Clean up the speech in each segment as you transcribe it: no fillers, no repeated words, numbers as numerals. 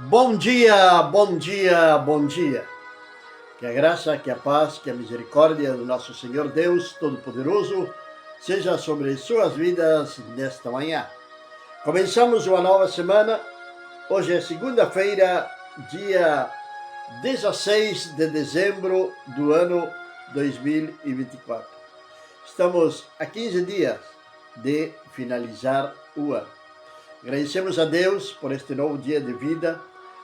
Bom dia, bom dia, bom dia. Que a graça, que a paz, que a misericórdia do nosso Senhor Deus Todo-Poderoso seja sobre suas vidas nesta manhã. Começamos uma nova semana. Hoje é segunda-feira, dia 16 de dezembro do ano 2024. Estamos a 15 dias de finalizar o ano. Agradecemos a Deus por este novo dia de vida.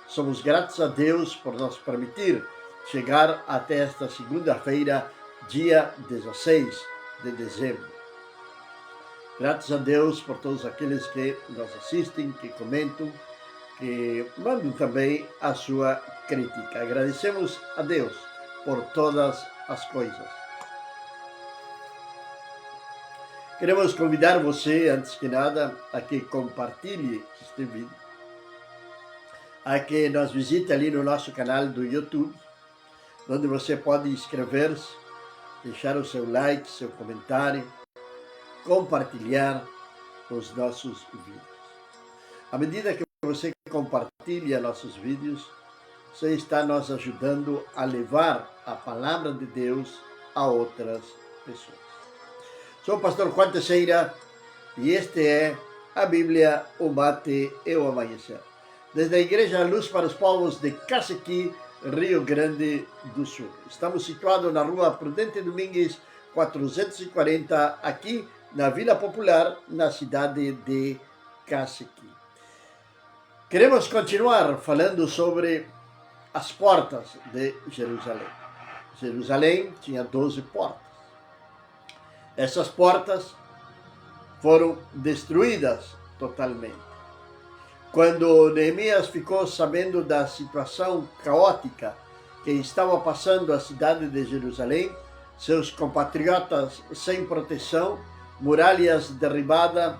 Somos gratos a Deus por nos permitir chegar até esta segunda-feira, dia 16 de dezembro. Gratos a Deus por todos aqueles que nos assistem, que comentam, que mandam também a sua crítica. Agradecemos a Deus por todas as coisas. Queremos convidar você, antes que nada, a que compartilhe este vídeo, a que nos visite ali no nosso canal do YouTube, onde você pode inscrever-se, deixar o seu like, seu comentário, compartilhar os nossos vídeos. À medida que você compartilha nossos vídeos, você está nos ajudando a levar a palavra de Deus a outras pessoas. Sou o pastor Juan Teixeira e este é a Bíblia, o Mate e o Amanhecer, desde a Igreja Luz para os Povos de Cacequi, Rio Grande do Sul. Estamos situados na rua Prudente Domingues, 440, aqui na Vila Popular, na cidade de Cacequi. Queremos continuar falando sobre as portas de Jerusalém. Jerusalém tinha 12 portas. Essas portas foram destruídas totalmente. Quando Neemias ficou sabendo da situação caótica que estava passando a cidade de Jerusalém, seus compatriotas sem proteção, muralhas derribadas,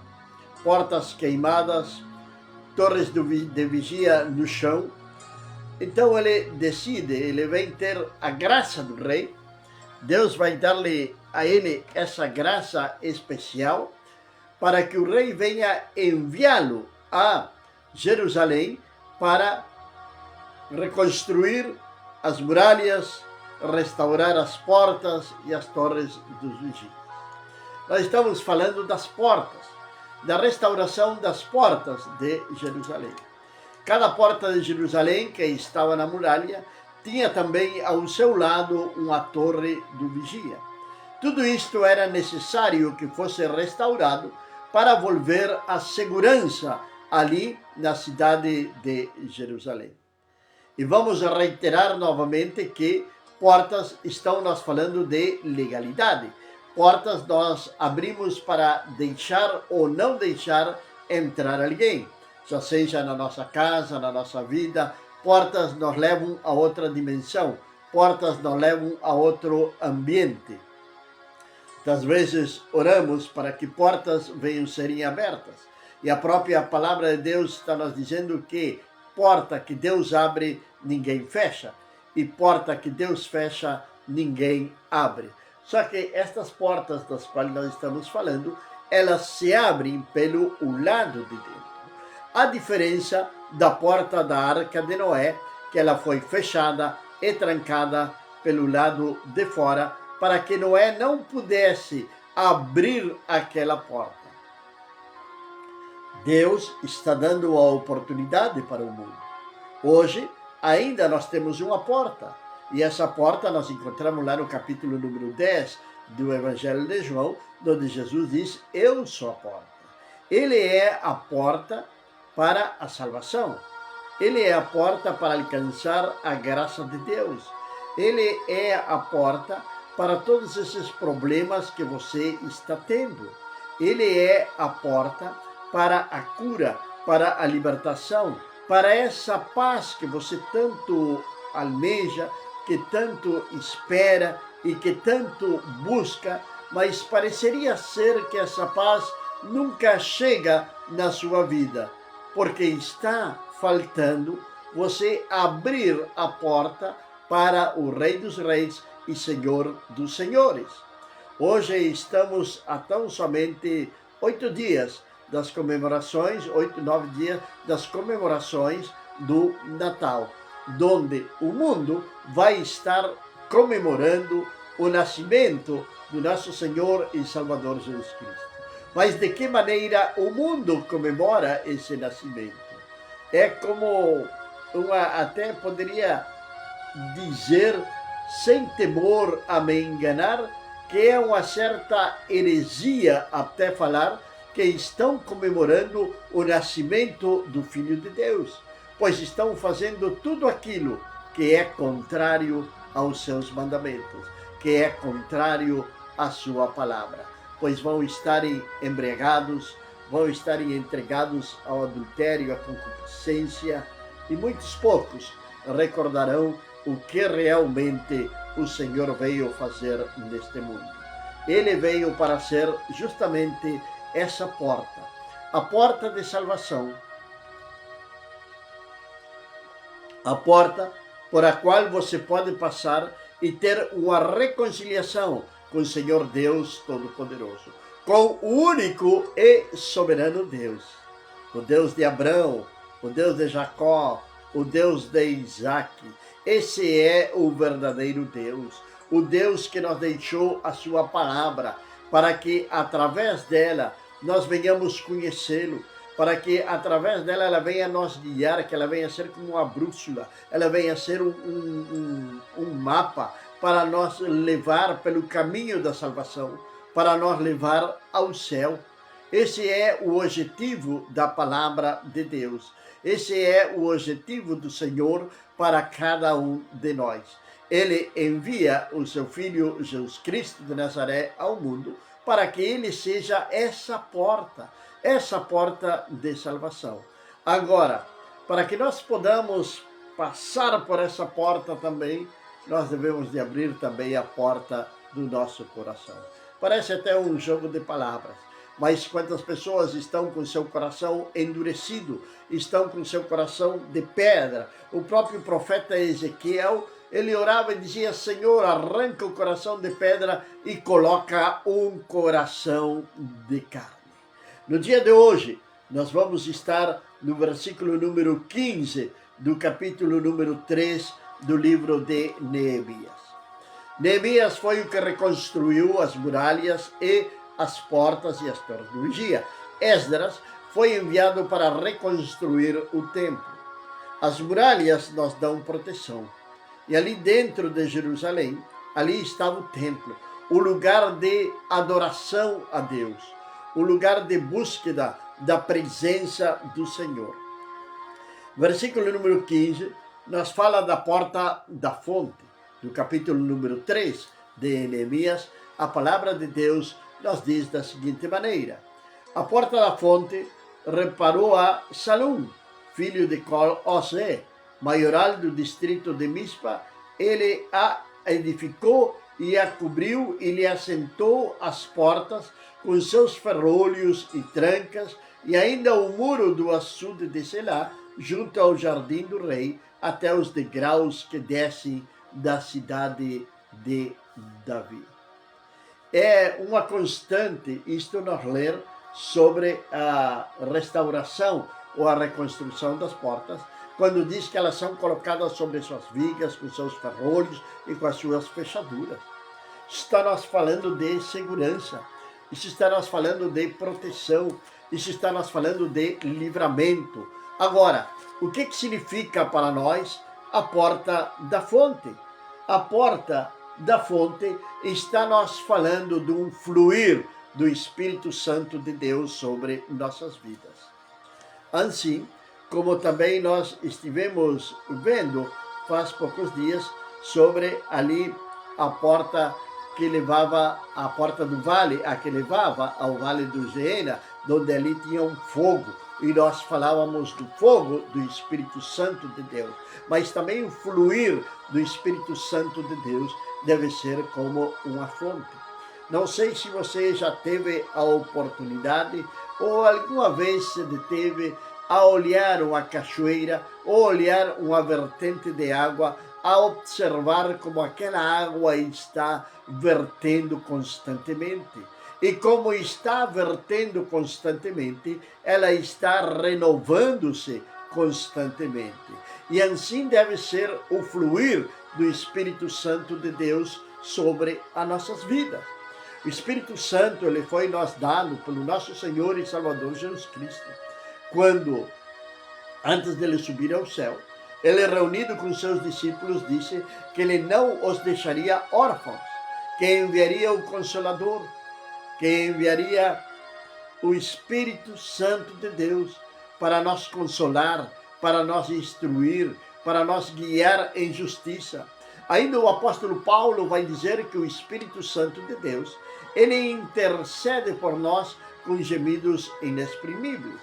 portas queimadas, torres de vigia no chão, então ele decide, ele vem ter a graça do rei. Deus vai dar-lhe a ele essa graça especial para que o rei venha enviá-lo a Jerusalém para reconstruir as muralhas, restaurar as portas e as torres dos vigias. Nós estamos falando das portas, da restauração das portas de Jerusalém. Cada porta de Jerusalém que estava na muralha tinha também ao seu lado uma torre do vigia. Tudo isto era necessário que fosse restaurado para volver a segurança ali na cidade de Jerusalém. E vamos reiterar novamente que portas estão nós falando de legalidade. Portas nós abrimos para deixar ou não deixar entrar alguém, já seja na nossa casa, na nossa vida. Portas nos levam a outra dimensão, portas nos levam a outro ambiente. Às vezes oramos para que portas venham serem abertas. E a própria palavra de Deus está nos dizendo que porta que Deus abre, ninguém fecha. E porta que Deus fecha, ninguém abre. Só que estas portas das quais nós estamos falando, elas se abrem pelo lado de dentro. A diferença da porta da Arca de Noé, que ela foi fechada e trancada pelo lado de fora, para que Noé não pudesse abrir aquela porta. Deus está dando a oportunidade para o mundo. Hoje, ainda nós temos uma porta, e essa porta nós encontramos lá no capítulo número 10 do Evangelho de João, onde Jesus diz: eu sou a porta. Ele é a porta para a salvação. Ele é a porta para alcançar a graça de Deus. Ele é a porta para todos esses problemas que você está tendo. Ele é a porta para a cura, para a libertação, para essa paz que você tanto almeja, que tanto espera e que tanto busca, mas pareceria ser que essa paz nunca chega na sua vida, porque está faltando você abrir a porta para o Rei dos Reis e Senhor dos Senhores. Hoje estamos a tão somente 8 dias das comemorações, 8, 9 dias das comemorações do Natal, onde o mundo vai estar comemorando o nascimento do nosso Senhor e Salvador Jesus Cristo. Mas de que maneira o mundo comemora esse nascimento? É como até poderia dizer, sem temor a me enganar, que é uma certa heresia até falar que estão comemorando o nascimento do Filho de Deus, pois estão fazendo tudo aquilo que é contrário aos seus mandamentos, que é contrário à sua palavra, pois vão estar embriagados, vão estar entregados ao adultério, à concupiscência, e muitos poucos recordarão o que realmente o Senhor veio fazer neste mundo. Ele veio para ser justamente essa porta, a porta de salvação, a porta por a qual você pode passar e ter uma reconciliação com o Senhor Deus Todo-Poderoso, com o único e soberano Deus, o Deus de Abraão, o Deus de Jacó, o Deus de Isaac. Esse é o verdadeiro Deus, o Deus que nos deixou a sua palavra, para que através dela nós venhamos conhecê-lo, para que através dela ela venha nos guiar, que ela venha ser como uma bússola, ela venha ser um mapa para nos levar pelo caminho da salvação, para nos levar ao céu. Esse é o objetivo da palavra de Deus. Esse é o objetivo do Senhor para cada um de nós. Ele envia o seu Filho Jesus Cristo de Nazaré ao mundo para que ele seja essa porta de salvação. Agora, para que nós podamos passar por essa porta também, nós devemos de abrir também a porta do nosso coração. Parece até um jogo de palavras, mas quantas pessoas estão com seu coração endurecido, estão com seu coração de pedra. O próprio profeta Ezequiel, ele orava e dizia: Senhor, arranca o coração de pedra e coloca um coração de carne. No dia de hoje, nós vamos estar no versículo número 15 do capítulo número 3 do livro de Neemias. Neemias foi o que reconstruiu as muralhas e as portas e as torres do vigia. Esdras foi enviado para reconstruir o templo. As muralhas nos dão proteção. E ali dentro de Jerusalém, ali estava o templo, o lugar de adoração a Deus, o lugar de búsqueda da presença do Senhor. Versículo número 15 nos fala da porta da fonte. No capítulo número 3 de Neemias, a palavra de Deus nos diz da seguinte maneira: a porta da fonte reparou a Salum, filho de Col-Osé, maioral do distrito de Mispa. Ele a edificou e a cobriu e lhe assentou as portas com seus ferrolhos e trancas, e ainda o muro do açude de Selá, junto ao jardim do rei, até os degraus que descem da cidade de Davi. É uma constante isto nos ler sobre a restauração ou a reconstrução das portas, quando diz que elas são colocadas sobre suas vigas, com seus ferrolhos e com as suas fechaduras. Está nos falando de segurança, isso está nos falando de proteção, isso está nos falando de livramento. Agora, o que significa para nós a porta da fonte? A porta da fonte está nos falando de um fluir do Espírito Santo de Deus sobre nossas vidas. Assim, como também nós estivemos vendo faz poucos dias sobre ali a porta que levava, a porta do vale, a que levava ao vale do Geena, onde ali tinha um fogo, e nós falávamos do fogo do Espírito Santo de Deus, mas também o fluir do Espírito Santo de Deus deve ser como uma fonte. Não sei se você já teve a oportunidade ou alguma vez se deteve a olhar uma cachoeira ou olhar uma vertente de água, a observar como aquela água está vertendo constantemente. E como está vertendo constantemente, ela está renovando-se constantemente. E assim deve ser o fluir do Espírito Santo de Deus sobre as nossas vidas. O Espírito Santo, ele foi nos dado pelo nosso Senhor e Salvador Jesus Cristo, quando, antes de ele subir ao céu, ele, reunido com seus discípulos, disse que ele não os deixaria órfãos, que enviaria o Consolador, que enviaria o Espírito Santo de Deus para nos consolar, para nos instruir, para nos guiar em justiça. Ainda o apóstolo Paulo vai dizer que o Espírito Santo de Deus, ele intercede por nós com gemidos inexprimíveis.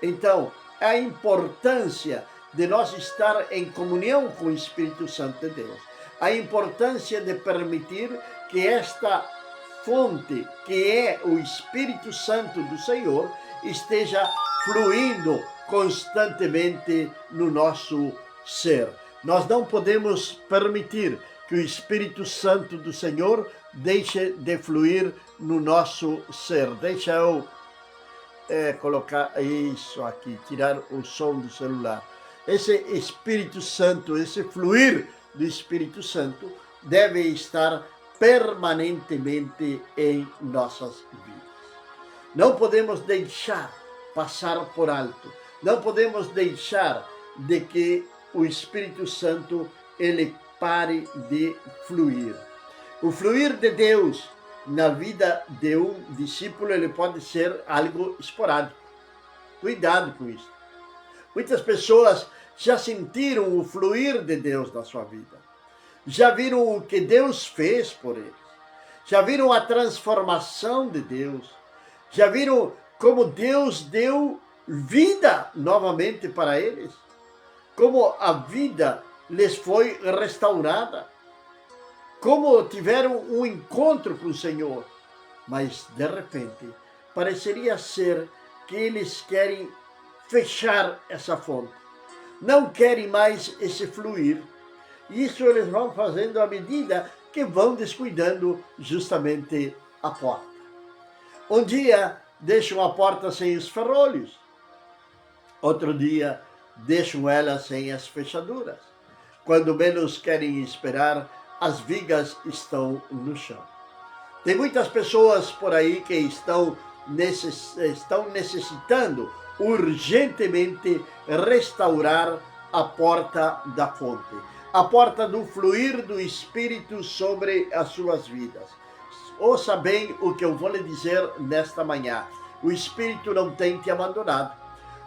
Então, a importância de nós estar em comunhão com o Espírito Santo de Deus, a importância de permitir que esta fonte, que é o Espírito Santo do Senhor, esteja fluindo constantemente no nosso ser. Nós não podemos permitir que o Espírito Santo do Senhor deixe de fluir no nosso ser. Deixa eu colocar isso aqui, tirar o som do celular. Esse Espírito Santo, esse fluir do Espírito Santo deve estar permanentemente em nossas vidas. Não podemos deixar passar por alto. Não podemos deixar de que o Espírito Santo ele pare de fluir. O fluir de Deus na vida de um discípulo ele pode ser algo esporádico. Cuidado com isso. Muitas pessoas já sentiram o fluir de Deus na sua vida. Já viram o que Deus fez por eles. Já viram a transformação de Deus. Já viram como Deus deu vida novamente para eles. Como a vida lhes foi restaurada. Como tiveram um encontro com o Senhor. Mas, de repente, pareceria ser que eles querem fechar essa fonte. Não querem mais esse fluir. Isso eles vão fazendo à medida que vão descuidando justamente a porta. Um dia deixam a porta sem os ferrolhos. Outro dia deixam ela sem as fechaduras. Quando menos querem esperar, as vigas estão no chão. Tem muitas pessoas por aí que estão necessitando urgentemente restaurar a porta da fonte, a porta do fluir do Espírito sobre as suas vidas. Ouça bem o que eu vou lhe dizer nesta manhã. O Espírito não tem te abandonado.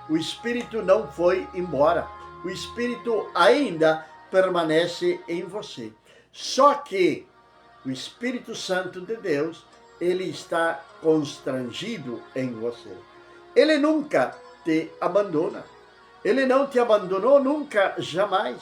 O Espírito não foi embora. O Espírito ainda permanece em você. Só que o Espírito Santo de Deus, ele está constrangido em você. Ele nunca te abandona. Ele não te abandonou nunca, jamais.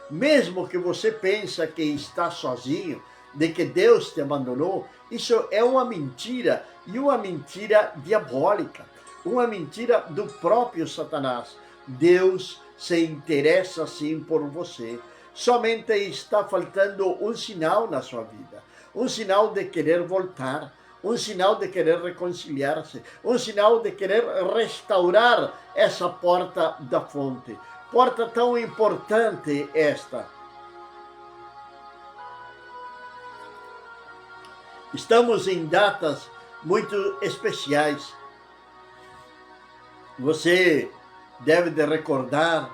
Mesmo que você pense que está sozinho, de que Deus te abandonou, isso é uma mentira, e uma mentira diabólica, uma mentira do próprio Satanás. Deus se interessa sim por você. Somente está faltando um sinal na sua vida, um sinal de querer voltar, um sinal de querer reconciliar-se, um sinal de querer restaurar essa porta da fonte. Porta tão importante esta. Estamos em datas muito especiais. Você deve de recordar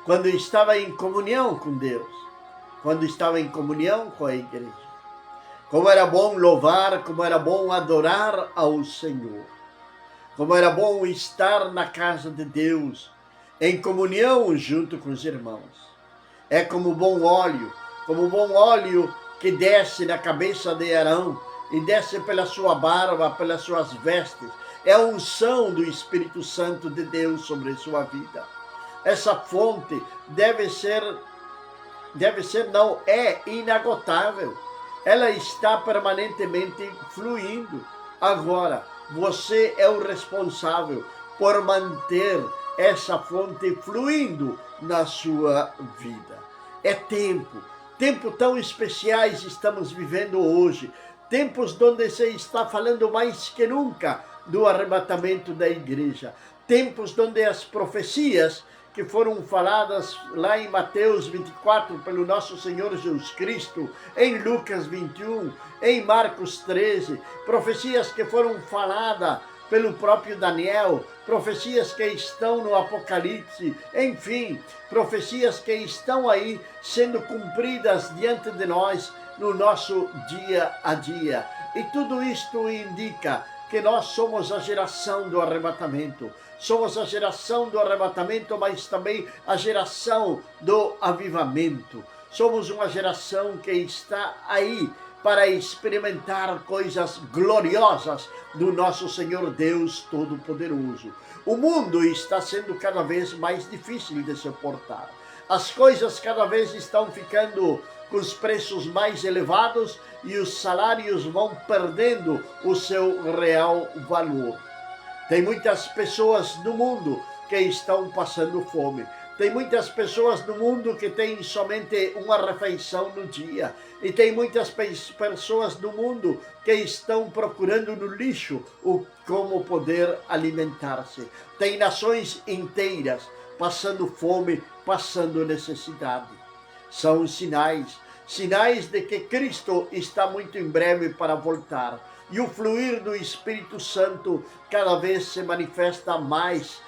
quando estava em comunhão com Deus, quando estava em comunhão com a igreja. Como era bom louvar, como era bom adorar ao Senhor. Como era bom estar na casa de Deus, em comunhão junto com os irmãos. É como bom óleo que desce na cabeça de Arão e desce pela sua barba, pelas suas vestes. É a unção do Espírito Santo de Deus sobre sua vida. Essa fonte não é inagotável. Ela está permanentemente fluindo. Agora, você é o responsável por manter essa fonte fluindo na sua vida. É tempo tão especiais estamos vivendo hoje. Tempos onde se está falando mais que nunca do arrebatamento da igreja. Tempos onde as profecias que foram faladas lá em Mateus 24 pelo nosso Senhor Jesus Cristo, em Lucas 21, em Marcos 13, profecias que foram faladas pelo próprio Daniel, profecias que estão no Apocalipse, enfim, profecias que estão aí sendo cumpridas diante de nós no nosso dia a dia. E tudo isto indica que nós somos a geração do arrebatamento. Somos a geração do arrebatamento, mas também a geração do avivamento. Somos uma geração que está aí para experimentar coisas gloriosas do nosso Senhor Deus Todo-Poderoso. O mundo está sendo cada vez mais difícil de suportar. As coisas cada vez estão ficando com os preços mais elevados e os salários vão perdendo o seu real valor. Tem muitas pessoas no mundo que estão passando fome. Tem muitas pessoas no mundo que têm somente uma refeição no dia. E tem muitas pessoas no mundo que estão procurando no lixo como poder alimentar-se. Tem nações inteiras passando fome, passando necessidade. São sinais de que Cristo está muito em breve para voltar. E o fluir do Espírito Santo cada vez se manifesta mais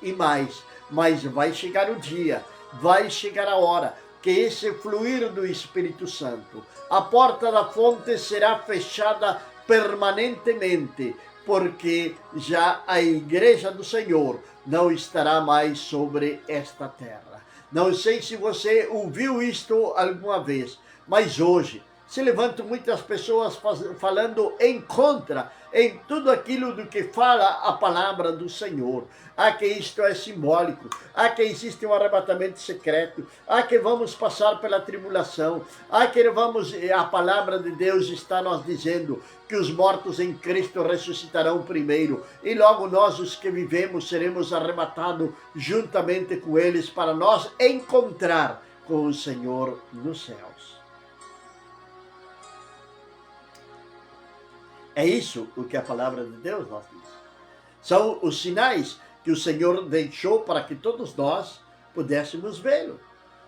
e mais. Mas vai chegar o dia, vai chegar a hora que esse fluir do Espírito Santo, a porta da fonte será fechada permanentemente, porque já a igreja do Senhor não estará mais sobre esta terra. Não sei se você ouviu isto alguma vez, mas hoje se levantam muitas pessoas falando em tudo aquilo do que fala a palavra do Senhor. Que isto é simbólico, que existe um arrebatamento secreto, que vamos passar pela tribulação, a palavra de Deus está nos dizendo que os mortos em Cristo ressuscitarão primeiro, e logo nós, os que vivemos, seremos arrebatados juntamente com eles para nós encontrar com o Senhor nos céus. É isso o que a palavra de Deus nos diz. São os sinais que o Senhor deixou para que todos nós pudéssemos vê-lo.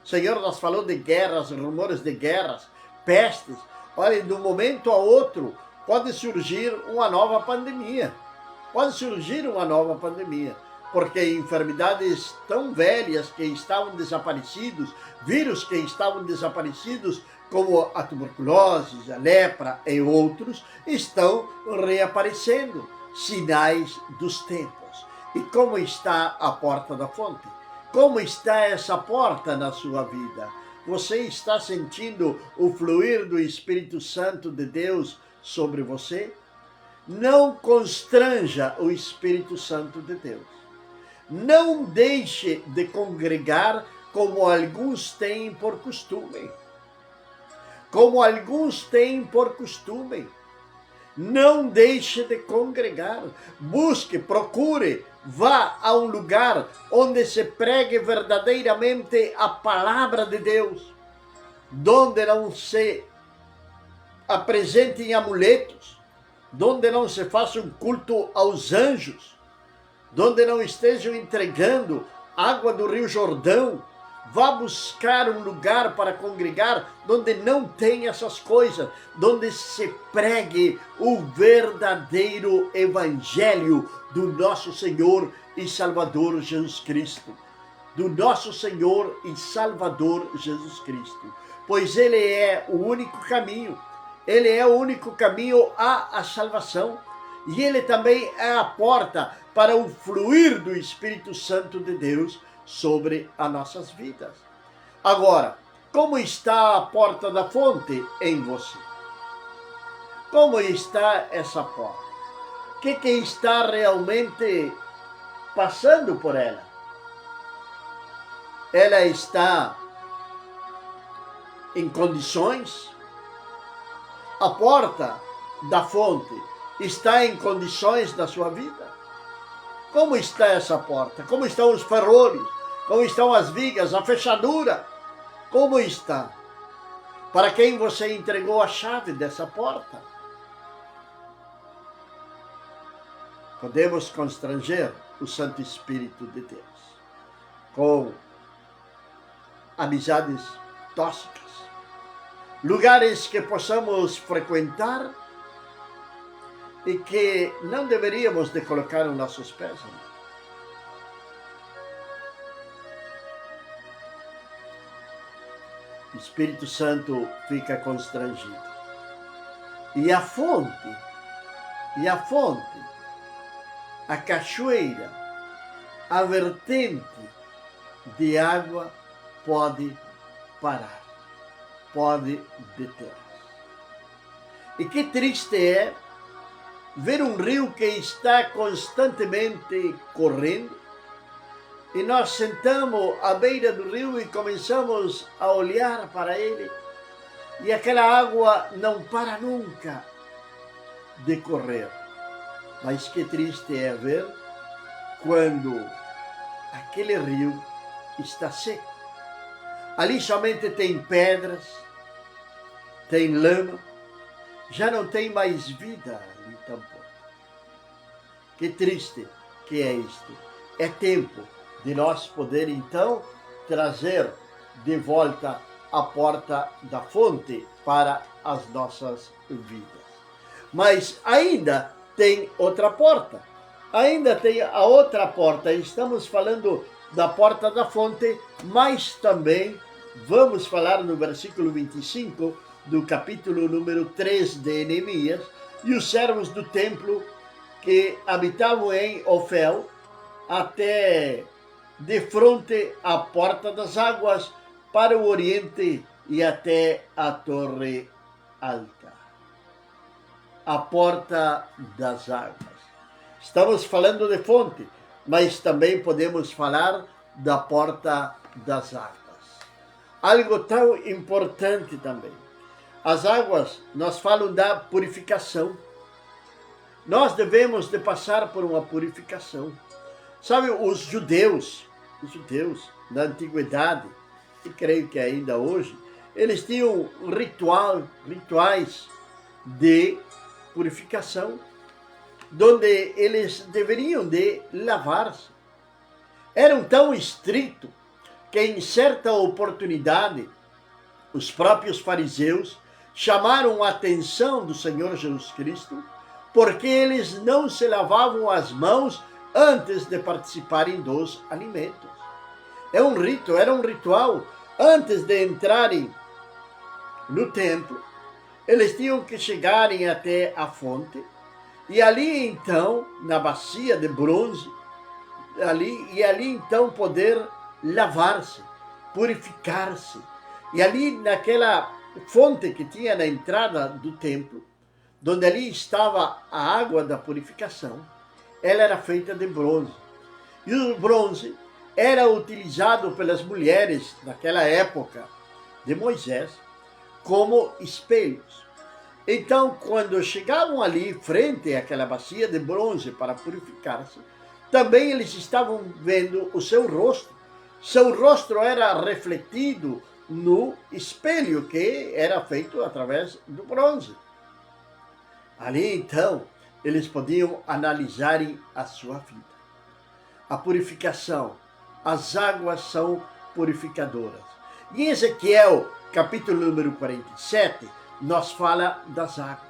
O Senhor nos falou de guerras, rumores de guerras, pestes. Olha, de um momento a outro pode surgir uma nova pandemia. Porque enfermidades tão velhas que estavam desaparecidos, vírus que estavam desaparecidos, como a tuberculose, a lepra e outros, estão reaparecendo, sinais dos tempos. E como está a porta da fonte? Como está essa porta na sua vida? Você está sentindo o fluir do Espírito Santo de Deus sobre você? Não constranja o Espírito Santo de Deus. Não deixe de congregar como alguns têm por costume. Não deixe de congregar. Busque, procure, vá a um lugar onde se pregue verdadeiramente a palavra de Deus, onde não se apresentem amuletos, onde não se faça um culto aos anjos, onde não estejam entregando água do Rio Jordão. Vá buscar um lugar para congregar onde não tem essas coisas, onde se pregue o verdadeiro evangelho do nosso Senhor e Salvador Jesus Cristo. Pois Ele é o único caminho. Ele é o único caminho à salvação. E Ele também é a porta para o fluir do Espírito Santo de Deus sobre as nossas vidas. Agora, como está a porta da fonte em você? Como está essa porta? O que está realmente passando por ela? Ela está em condições? A porta da fonte está em condições da sua vida? Como está essa porta? Como estão os ferrolhos? Como estão as vigas, a fechadura? Como está? Para quem você entregou a chave dessa porta? Podemos constranger o Santo Espírito de Deus com amizades tóxicas, lugares que possamos frequentar e que não deveríamos de colocar os nossos pés. O Espírito Santo fica constrangido. E a fonte, a cachoeira, a vertente de água pode parar, pode deter. E que triste é ver um rio que está constantemente correndo e nós sentamos à beira do rio e começamos a olhar para ele e aquela água não para nunca de correr. Mas que triste é ver quando aquele rio está seco. Ali somente tem pedras, tem lama, já não tem mais vida ali tampouco. Que triste que é isto. É tempo de nós poder então trazer de volta a porta da fonte para as nossas vidas. Mas ainda tem outra porta. Ainda tem a outra porta. Estamos falando da porta da fonte, mas também vamos falar no versículo 25 do capítulo número 3 de Neemias, e os servos do templo que habitavam em Ofel até de frente à porta das águas para o oriente e até a torre alta. A porta das águas. Estamos falando de fonte, mas também podemos falar da porta das águas. Algo tão importante também. As águas nos falam da purificação. Nós devemos de passar por uma purificação. Sabe, os judeus da antiguidade, e creio que ainda hoje, eles tinham rituais de purificação, onde eles deveriam de lavar-se. Eram tão estritos que em certa oportunidade os próprios fariseus chamaram a atenção do Senhor Jesus Cristo porque eles não se lavavam as mãos antes de participarem dos alimentos. Era um ritual. Antes de entrarem no templo, eles tinham que chegarem até a fonte, e ali então, na bacia de bronze, ali então poder lavar-se, purificar-se. E ali naquela fonte que tinha na entrada do templo, onde ali estava a água da purificação, ela era feita de bronze. E o bronze era utilizado pelas mulheres naquela época de Moisés como espelhos. Então, quando chegavam ali frente àquela bacia de bronze para purificar-se, também eles estavam vendo o seu rosto. Seu rosto era refletido no espelho que era feito através do bronze. Ali, então, eles podiam analisar a sua vida. A purificação, as águas são purificadoras. E em Ezequiel, capítulo número 47, nos fala das águas.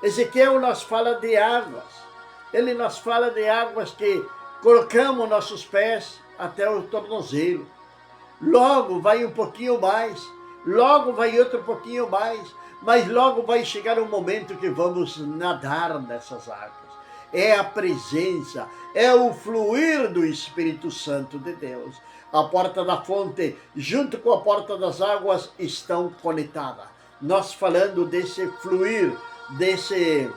Ezequiel nos fala de águas. Ele nos fala de águas que colocamos nossos pés até o tornozelo. Logo vai um pouquinho mais, logo vai outro pouquinho mais, mas logo vai chegar um momento que vamos nadar nessas águas. É a presença, é o fluir do Espírito Santo de Deus. A porta da fonte, junto com a porta das águas, estão conectadas. Nós falando desse fluir, desse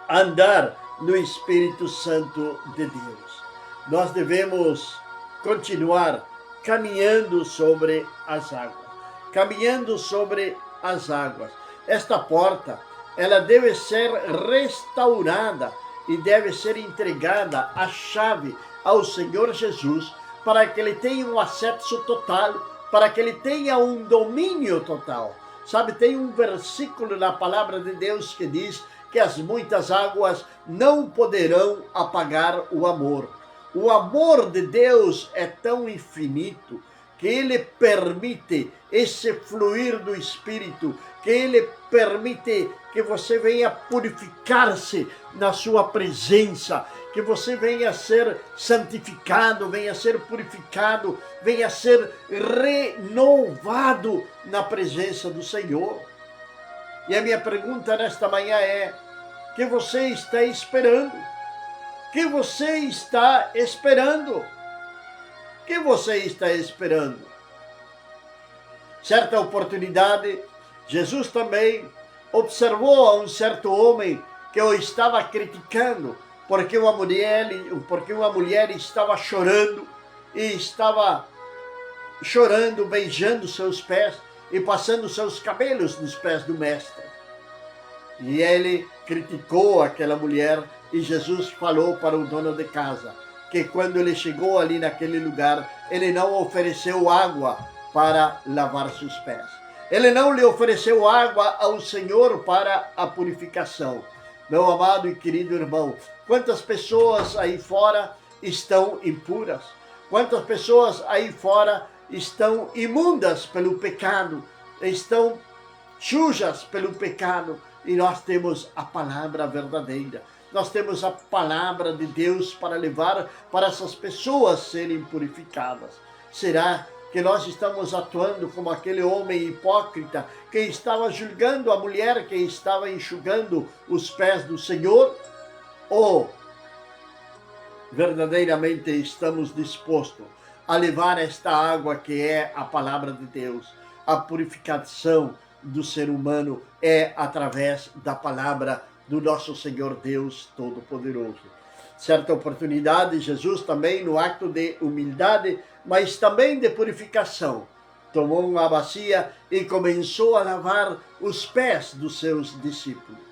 andar no Espírito Santo de Deus. Nós devemos continuar caminhando sobre as águas. Caminhando sobre as águas. Esta porta, ela deve ser restaurada e deve ser entregada a chave ao Senhor Jesus para que ele tenha um acesso total, para que ele tenha um domínio total. Sabe, tem um versículo na palavra de Deus que diz que as muitas águas não poderão apagar o amor. O amor de Deus é tão infinito que ele permite esse fluir do Espírito, que ele permite que você venha purificar-se na sua presença, que você venha ser santificado, venha ser purificado, venha ser renovado na presença do Senhor. E a minha pergunta nesta manhã é: o que você está esperando? O que você está esperando? O que você está esperando? Certa oportunidade, Jesus também observou a um certo homem que o estava criticando, porque uma mulher estava chorando, beijando seus pés e passando seus cabelos nos pés do mestre. E ele criticou aquela mulher, e Jesus falou para o dono de casa que quando ele chegou ali naquele lugar, ele não ofereceu água para lavar seus pés. Ele não lhe ofereceu água ao Senhor para a purificação. Meu amado e querido irmão, quantas pessoas aí fora estão impuras? Quantas pessoas aí fora estão imundas pelo pecado? Estão sujas pelo pecado? E nós temos a palavra verdadeira. Nós temos a palavra de Deus para levar para essas pessoas serem purificadas. Será que nós estamos atuando como aquele homem hipócrita que estava julgando a mulher que estava enxugando os pés do Senhor? Ou verdadeiramente estamos dispostos a levar esta água que é a palavra de Deus? A purificação do ser humano é através da palavra do nosso Senhor Deus Todo-Poderoso. Certa oportunidade, Jesus também, no acto de humildade, mas também de purificação, tomou uma bacia e começou a lavar os pés dos seus discípulos.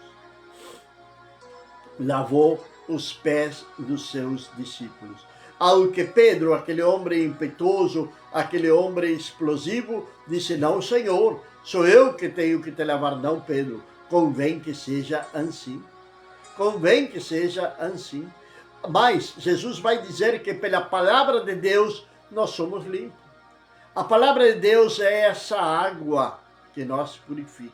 Lavou os pés dos seus discípulos. Ao que Pedro, aquele homem impetuoso, aquele homem explosivo, disse: não, Senhor, sou eu que tenho que te lavar. Não, Pedro, convém que seja assim. Convém que seja assim. Mas Jesus vai dizer que pela palavra de Deus nós somos limpos. A palavra de Deus é essa água que nos purifica.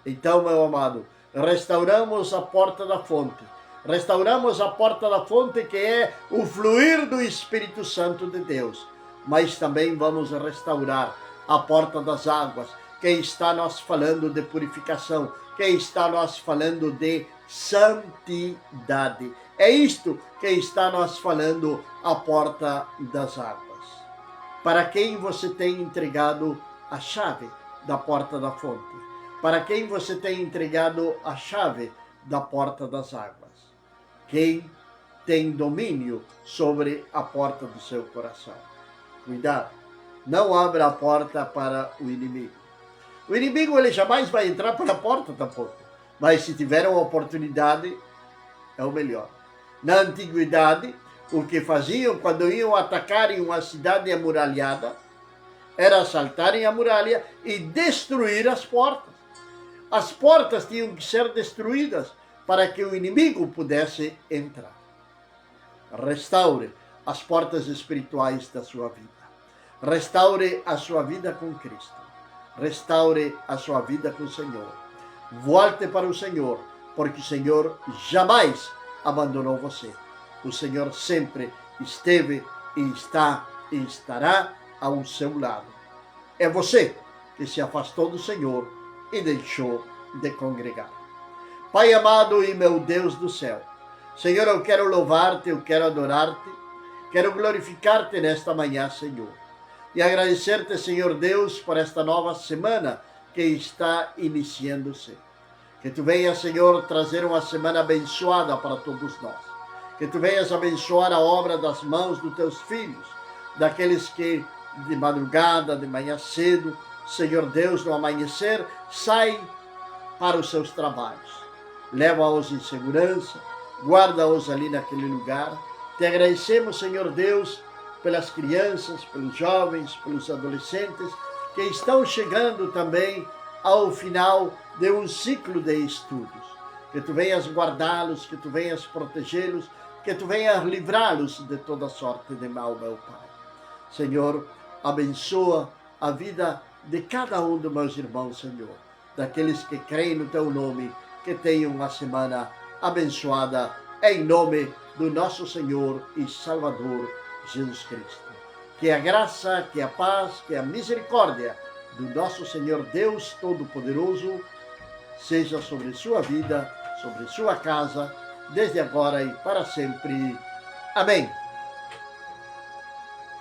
Então, meu amado, restauramos a porta da fonte. Restauramos a porta da fonte, que é o fluir do Espírito Santo de Deus. Mas também vamos restaurar a porta das águas, que está nos falando de purificação, que está nos falando de santidade. É isto que está nos falando a porta das águas. Para quem você tem entregado a chave da porta da fonte? Para quem você tem entregado a chave da porta das águas? Quem tem domínio sobre a porta do seu coração? Cuidado, não abra a porta para o inimigo. O inimigo, ele jamais vai entrar pela porta tampouco, mas se tiver uma oportunidade, é o melhor. Na antiguidade, o que faziam quando iam atacar em uma cidade amuralhada era assaltarem a muralha e destruir as portas. As portas tinham que ser destruídas para que o inimigo pudesse entrar. Restaure as portas espirituais da sua vida. Restaure a sua vida com Cristo. Restaure a sua vida com o Senhor. Volte para o Senhor, porque o Senhor jamais abandonou você. O Senhor sempre esteve e está e estará ao seu lado. É você que se afastou do Senhor e deixou de congregar. Pai amado e meu Deus do céu, Senhor, eu quero louvar-te, eu quero adorar-te, quero glorificar-te nesta manhã, Senhor. E agradecer-te, Senhor Deus, por esta nova semana que está iniciando-se. Que tu venhas, Senhor, trazer uma semana abençoada para todos nós. Que tu venhas abençoar a obra das mãos dos teus filhos, daqueles que de madrugada, de manhã cedo, Senhor Deus, no amanhecer, saem para os seus trabalhos. Leva-os em segurança, guarda-os ali naquele lugar. Te agradecemos, Senhor Deus, pelas crianças, pelos jovens, pelos adolescentes, que estão chegando também ao final de um ciclo de estudos. que tu venhas guardá-los, que tu venhas protegê-los, que tu venhas livrá-los de toda sorte de mal, meu Pai. Senhor, abençoa a vida de cada um dos meus irmãos, Senhor, daqueles que creem no teu nome, que tenham uma semana abençoada, em nome do nosso Senhor e Salvador Jesus Cristo. Que a graça, que a paz, que a misericórdia do nosso Senhor Deus Todo-Poderoso seja sobre sua vida, sobre sua casa, desde agora e para sempre. Amém.